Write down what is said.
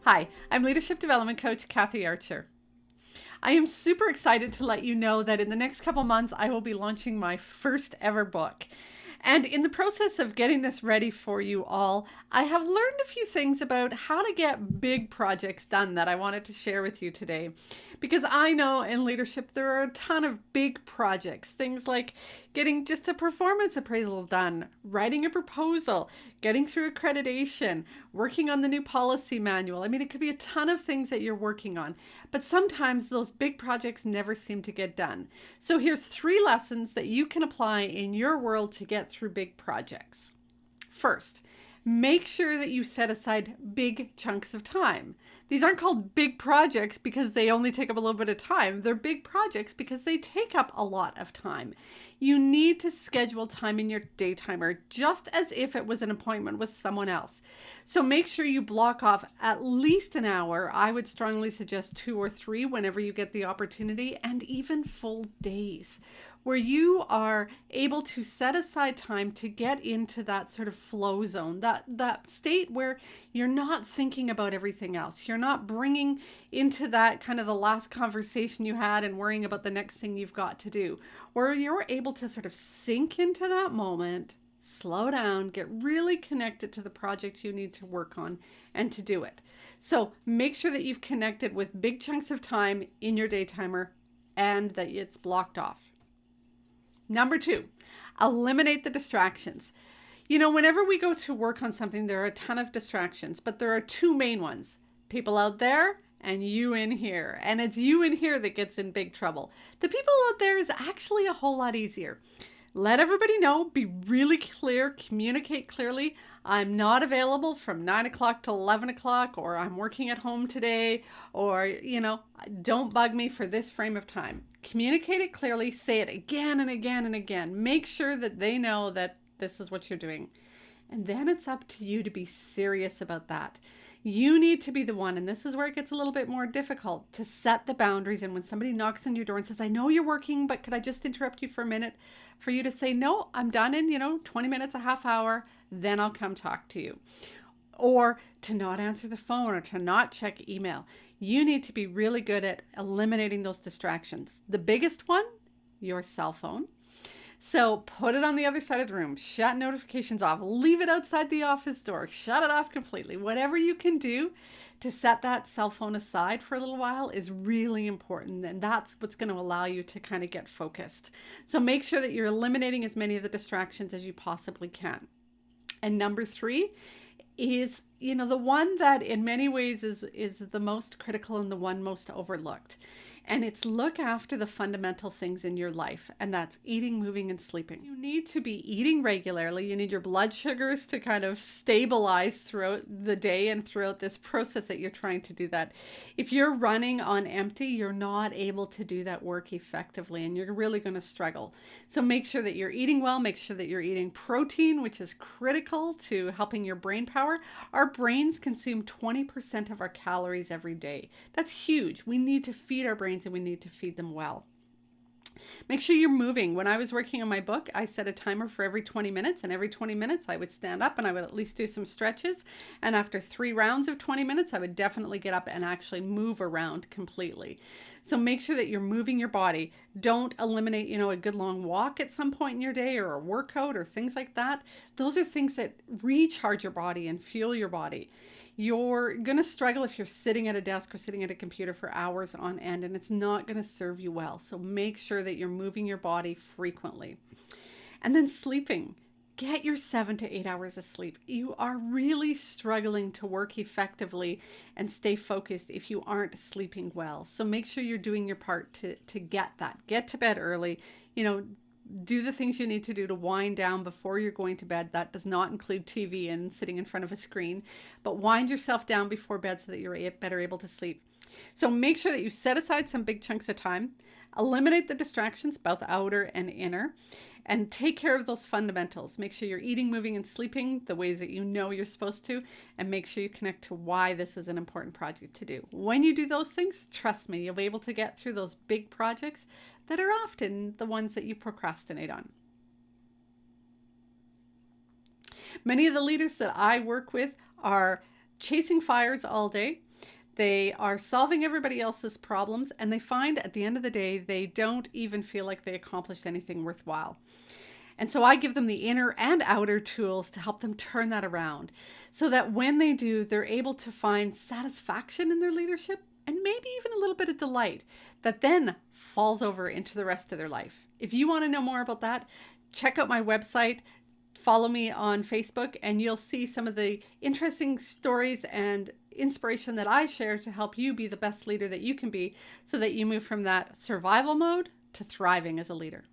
Hi, I'm Leadership Development Coach Kathy Archer. I am super excited to let you know that in the next couple months, I will be launching my first ever book. And in the process of getting this ready for you all, I have learned a few things about how to get big projects done that I wanted to share with you today. Because I know in leadership, there are a ton of big projects, things like getting just a performance appraisal done, writing a proposal, getting through accreditation, working on the new policy manual. I mean, it could be a ton of things that you're working on, but sometimes those big projects never seem to get done. So here's 3 lessons that you can apply in your world to get through big projects. First, make sure that you set aside big chunks of time. These aren't called big projects because they only take up a little bit of time. They're big projects because they take up a lot of time. You need to schedule time in your day timer just as if it was an appointment with someone else. So make sure you block off at least an hour. I would strongly suggest 2 or 3 whenever you get the opportunity, and even full days, where you are able to set aside time to get into that sort of flow zone, that state where you're not thinking about everything else. You're not bringing into that kind of the last conversation you had and worrying about the next thing you've got to do, where you're able to sort of sink into that moment, slow down, get really connected to the project you need to work on and to do it. So make sure that you've connected with big chunks of time in your day timer and that it's blocked off. Number 2, eliminate the distractions. You know, whenever we go to work on something, there are a ton of distractions, but there are 2 main ones: people out there and you in here. And it's you in here that gets in big trouble. The people out there is actually a whole lot easier. Let everybody know, be really clear, communicate clearly. I'm not available from 9 o'clock to 11 o'clock, or I'm working at home today, or, don't bug me for this frame of time. Communicate it clearly, say it again and again and again. Make sure that they know that this is what you're doing. And then it's up to you to be serious about that. You need to be the one, and this is where it gets a little bit more difficult, to set the boundaries. And when somebody knocks on your door and says, I know you're working, but could I just interrupt you for a minute? For you to say, no, I'm done in, 20 minutes, a half hour, then I'll come talk to you. Or to not answer the phone or to not check email. You need to be really good at eliminating those distractions. The biggest one, your cell phone. So put it on the other side of the room, shut notifications off, leave it outside the office door, shut it off completely. Whatever you can do to set that cell phone aside for a little while is really important. And that's what's going to allow you to kind of get focused. So make sure that you're eliminating as many of the distractions as you possibly can. And number 3 is, the one that in many ways is the most critical and the one most overlooked. And it's look after the fundamental things in your life. And that's eating, moving, and sleeping. You need to be eating regularly. You need your blood sugars to kind of stabilize throughout the day and throughout this process that you're trying to do that. If you're running on empty, you're not able to do that work effectively, and you're really going to struggle. So make sure that you're eating well. Make sure that you're eating protein, which is critical to helping your brain power. Our brains consume 20% of our calories every day. That's huge. We need to feed our brains, and we need to feed them well. Make sure you're moving. When I was working on my book, I set a timer for every 20 minutes, and every 20 minutes I would stand up and I would at least do some stretches. And after 3 rounds of 20 minutes, I would definitely get up and actually move around completely. So make sure that you're moving your body. Don't eliminate, a good long walk at some point in your day, or a workout or things like that. Those are things that recharge your body and fuel your body. You're going to struggle if you're sitting at a desk or sitting at a computer for hours on end, and it's not going to serve you well. So make sure that you're moving your body frequently. And then sleeping. Get your 7 to 8 hours of sleep. You are really struggling to work effectively and stay focused if you aren't sleeping well. So make sure you're doing your part to get that. Get to bed early. Do the things you need to do to wind down before you're going to bed. That does not include TV and sitting in front of a screen, but wind yourself down before bed so that you're better able to sleep. So make sure that you set aside some big chunks of time, eliminate the distractions, both outer and inner, and take care of those fundamentals. Make sure you're eating, moving, and sleeping the ways that you're supposed to, and make sure you connect to why this is an important project to do. When you do those things, trust me, you'll be able to get through those big projects that are often the ones that you procrastinate on. Many of the leaders that I work with are chasing fires all day. They are solving everybody else's problems, and they find at the end of the day, they don't even feel like they accomplished anything worthwhile. And so I give them the inner and outer tools to help them turn that around so that when they do, they're able to find satisfaction in their leadership and maybe even a little bit of delight that then falls over into the rest of their life. If you want to know more about that, check out my website, follow me on Facebook, and you'll see some of the interesting stories and inspiration that I share to help you be the best leader that you can be so that you move from that survival mode to thriving as a leader.